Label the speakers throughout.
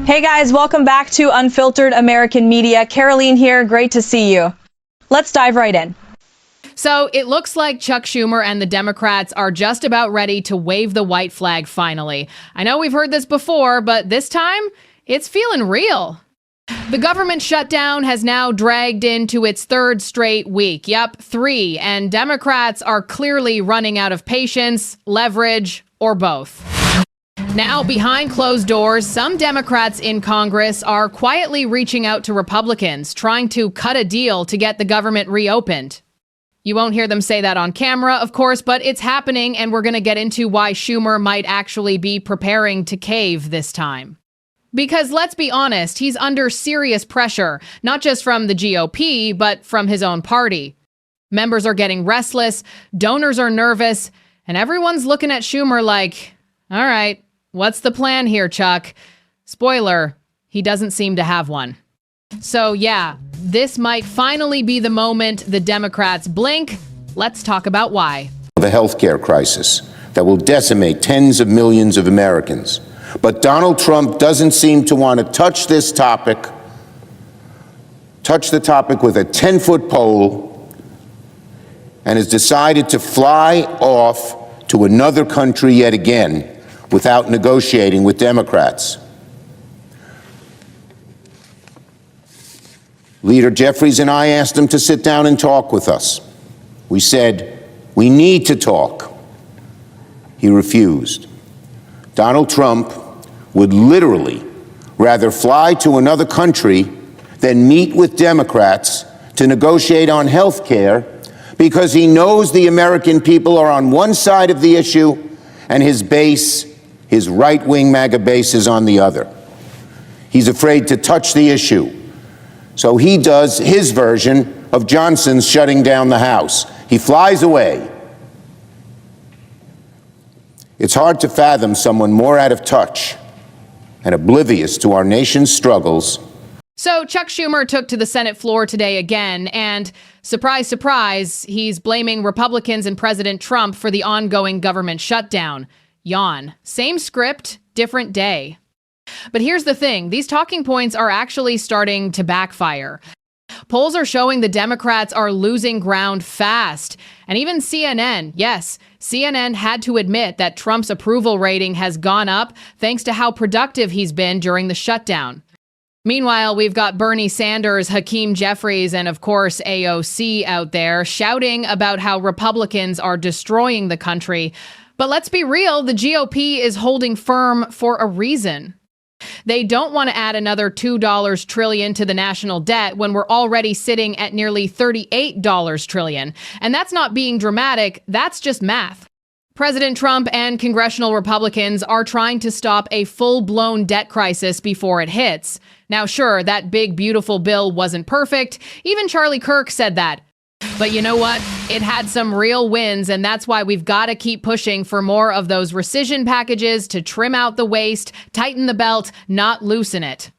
Speaker 1: Hey guys, welcome back to Unfiltered American Media. Karoline here, great to see you. Let's dive right in.
Speaker 2: So it looks like Chuck Schumer and the Democrats are just about ready to wave the white flag finally. I know we've heard this before, but this time it's feeling real. The government shutdown has now dragged into its third straight week. Yep, 3. And Democrats are clearly running out of patience, leverage, or both. Now, behind closed doors, some Democrats in Congress are quietly reaching out to Republicans, trying to cut a deal to get the government reopened. You won't hear them say that on camera, of course, but it's happening, and we're going to get into why Schumer might actually be preparing to cave this time. Because let's be honest, he's under serious pressure, not just from the GOP, but from his own party. Members are getting restless, donors are nervous, and everyone's looking at Schumer like, all right, what's the plan here, Chuck? Spoiler, he doesn't seem to have one. So yeah, this might finally be the moment the Democrats blink. Let's talk about why.
Speaker 3: The healthcare crisis that will decimate tens of millions of Americans. But Donald Trump doesn't seem to want to touch the topic with a 10-foot pole, and has decided to fly off to another country yet again without negotiating with Democrats. Leader Jeffries and I asked him to sit down and talk with us. We said, we need to talk. He refused. Donald Trump would literally rather fly to another country than meet with Democrats to negotiate on health care, because he knows the American people are on one side of the issue and his base, his right-wing MAGA base, is on the other. He's afraid to touch the issue. So he does his version of Johnson's shutting down the House. He flies away. It's hard to fathom someone more out of touch and oblivious to our nation's struggles.
Speaker 2: So Chuck Schumer took to the Senate floor today again, and surprise, surprise, he's blaming Republicans and President Trump for the ongoing government shutdown. Yawn. Same script, different day. But here's the thing, these talking points are actually starting to backfire. Polls are showing the Democrats are losing ground fast. And even CNN, yes, CNN had to admit that Trump's approval rating has gone up thanks to how productive he's been during the shutdown. Meanwhile, we've got Bernie Sanders, Hakeem Jeffries, and of course AOC out there shouting about how Republicans are destroying the country. But let's be real, the GOP is holding firm for a reason. They don't want to add another $2 trillion to the national debt when we're already sitting at nearly $38 trillion. And that's not being dramatic, that's just math. President Trump and congressional Republicans are trying to stop a full-blown debt crisis before it hits. Now, sure, that big, beautiful bill wasn't perfect. Even Charlie Kirk said that. But you know what? It had some real wins, and that's why we've got to keep pushing for more of those rescission packages to trim out the waste, tighten the belt, not loosen it.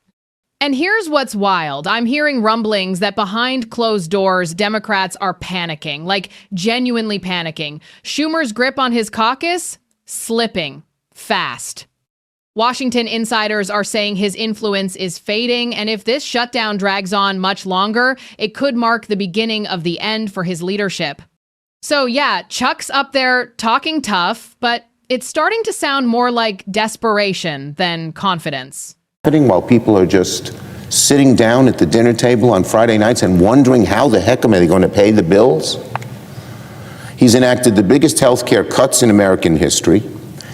Speaker 2: And here's what's wild. I'm hearing rumblings that behind closed doors, Democrats are panicking, like genuinely panicking. Schumer's grip on his caucus? Slipping. Fast. Washington insiders are saying his influence is fading, and if this shutdown drags on much longer, it could mark the beginning of the end for his leadership. So yeah, Chuck's up there talking tough, but it's starting to sound more like desperation than confidence.
Speaker 3: While people are just sitting down at the dinner table on Friday nights and wondering how the heck am I going to pay the bills? He's enacted the biggest health care cuts in American history.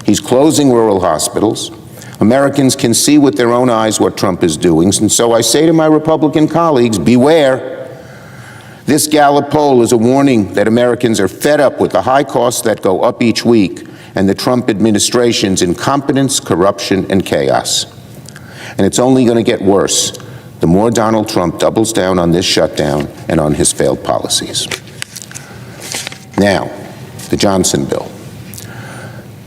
Speaker 3: He's closing rural hospitals. Americans can see with their own eyes what Trump is doing, and so I say to my Republican colleagues, beware. This Gallup poll is a warning that Americans are fed up with the high costs that go up each week and the Trump administration's incompetence, corruption, and chaos. And it's only going to get worse the more Donald Trump doubles down on this shutdown and on his failed policies. Now, the Johnson bill.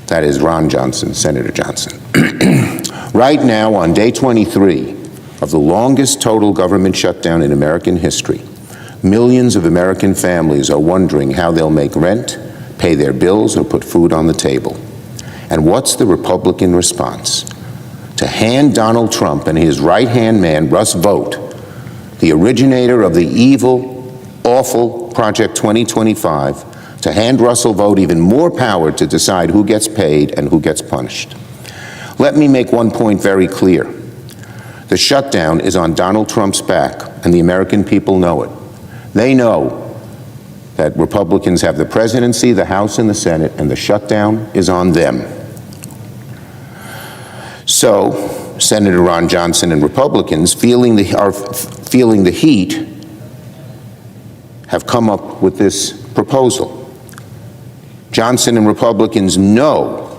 Speaker 3: That is Ron Johnson, Senator Johnson. Right now, on day 23 of the longest total government shutdown in American history, millions of American families are wondering how they'll make rent, pay their bills, or put food on the table. And what's the Republican response? to hand Donald Trump and his right-hand man, Russ Vought, the originator of the evil, awful Project 2025, to hand Russell Vought even more power to decide who gets paid and who gets punished. Let me make one point very clear. The shutdown is on Donald Trump's back, and the American people know it. They know that Republicans have the presidency, the House, and the Senate, and the shutdown is on them. So, Senator Ron Johnson and Republicans, feeling the heat, have come up with this proposal. Johnson and Republicans know,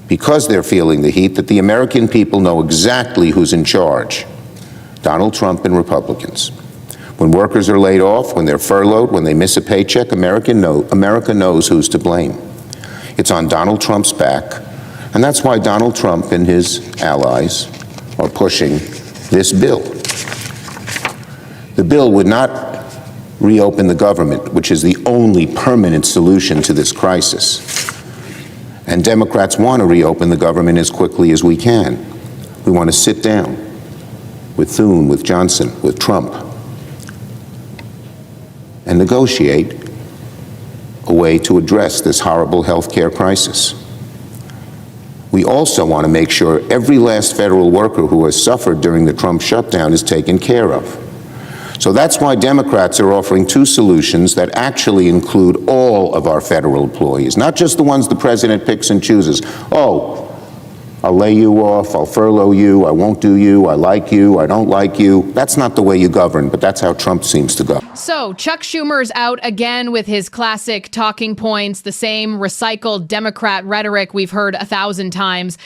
Speaker 3: because they're feeling the heat, that the American people know exactly who's in charge: Donald Trump and Republicans. When workers are laid off, when they're furloughed, when they miss a paycheck, America knows who's to blame. It's on Donald Trump's back, and that's why Donald Trump and his allies are pushing this bill. The bill would not reopen the government, which is the only permanent solution to this crisis. And Democrats want to reopen the government as quickly as we can. We want to sit down with Thune, with Johnson, with Trump, and negotiate a way to address this horrible health care crisis. We also want to make sure every last federal worker who has suffered during the Trump shutdown is taken care of. So that's why Democrats are offering two solutions that actually include all of our federal employees, not just the ones the president picks and chooses. Oh, I'll lay you off, I'll furlough you, I won't do you, I like you, I don't like you. That's not the way you govern, but that's how Trump seems to go.
Speaker 2: So Chuck Schumer's out again with his classic talking points, the same recycled Democrat rhetoric we've heard 1,000 times.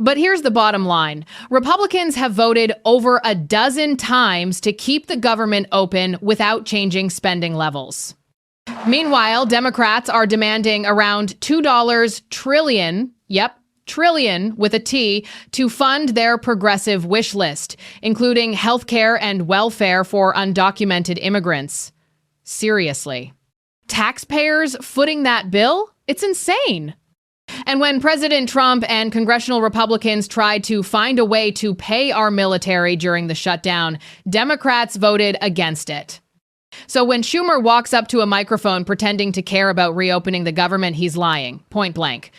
Speaker 2: But here's the bottom line. Republicans have voted over a dozen times to keep the government open without changing spending levels. Meanwhile, Democrats are demanding around $2 trillion, trillion with a T, to fund their progressive wish list, including healthcare and welfare for undocumented immigrants. Seriously. Taxpayers footing that bill? It's insane. And when President Trump and congressional Republicans tried to find a way to pay our military during the shutdown, Democrats voted against it. So when Schumer walks up to a microphone pretending to care about reopening the government, he's lying, point blank.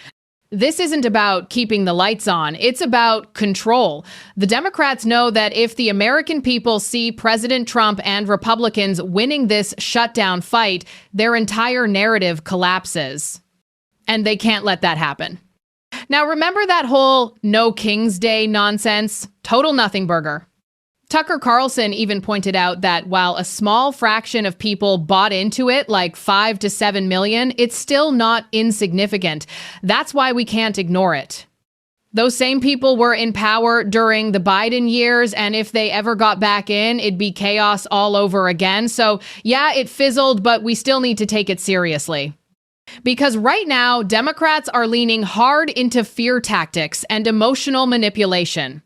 Speaker 2: This isn't about keeping the lights on. It's about control. The Democrats know that if the American people see President Trump and Republicans winning this shutdown fight, their entire narrative collapses. And they can't let that happen. Now, remember that whole No King's Day nonsense? Total nothing burger. Tucker Carlson even pointed out that while a small fraction of people bought into it, like 5 to 7 million, it's still not insignificant. That's why we can't ignore it. Those same people were in power during the Biden years, and if they ever got back in, it'd be chaos all over again. So yeah, it fizzled, but we still need to take it seriously. Because right now, Democrats are leaning hard into fear tactics and emotional manipulation.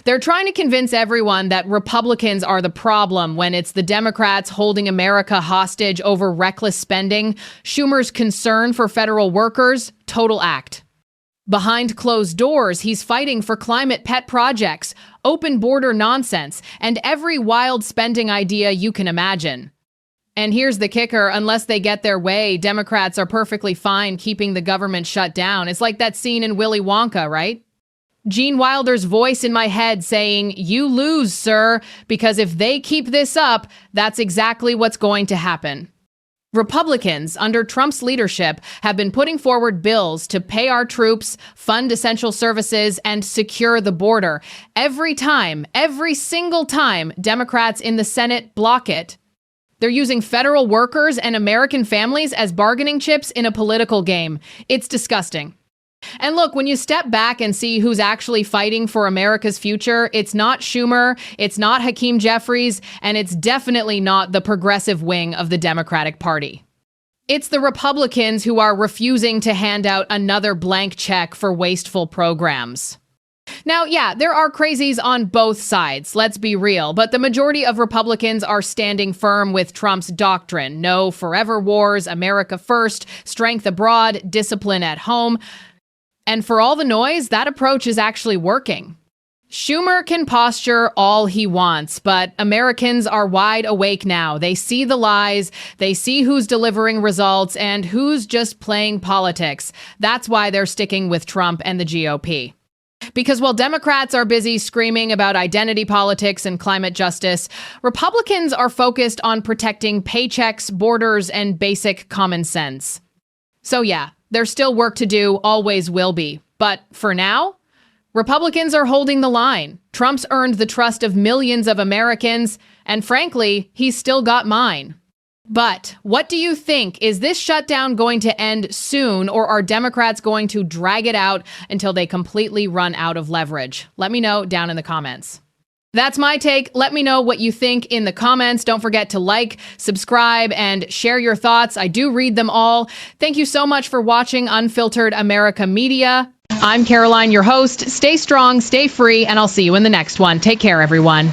Speaker 2: They're trying to convince everyone that Republicans are the problem when it's the Democrats holding America hostage over reckless spending. Schumer's concern for federal workers, total act. Behind closed doors, he's fighting for climate pet projects, open border nonsense, and every wild spending idea you can imagine. And here's the kicker, unless they get their way, Democrats are perfectly fine keeping the government shut down. It's like that scene in Willy Wonka, right? Gene Wilder's voice in my head saying, "You lose, sir," because if they keep this up, that's exactly what's going to happen. Republicans, under Trump's leadership, have been putting forward bills to pay our troops, fund essential services, and secure the border. Every single time, Democrats in the Senate block it. They're using federal workers and American families as bargaining chips in a political game. It's disgusting. And look, when you step back and see who's actually fighting for America's future, it's not Schumer, it's not Hakeem Jeffries, and it's definitely not the progressive wing of the Democratic Party. It's the Republicans who are refusing to hand out another blank check for wasteful programs. Now, yeah, there are crazies on both sides, let's be real, but the majority of Republicans are standing firm with Trump's doctrine. No forever wars, America first, strength abroad, discipline at home. And for all the noise, that approach is actually working. Schumer can posture all he wants, but Americans are wide awake now. They see the lies, they see who's delivering results, and who's just playing politics. That's why they're sticking with Trump and the GOP. Because while Democrats are busy screaming about identity politics and climate justice, Republicans are focused on protecting paychecks, borders, and basic common sense. So yeah, there's still work to do, always will be. But for now, Republicans are holding the line. Trump's earned the trust of millions of Americans, and frankly, he's still got mine. But what do you think? Is this shutdown going to end soon, or are Democrats going to drag it out until they completely run out of leverage? Let me know down in the comments. That's my take. Let me know what you think in the comments. Don't forget to like, subscribe, and share your thoughts. I do read them all. Thank you so much for watching Unfiltered America Media. I'm Karoline, your host. Stay strong, stay free, and I'll see you in the next one. Take care, everyone.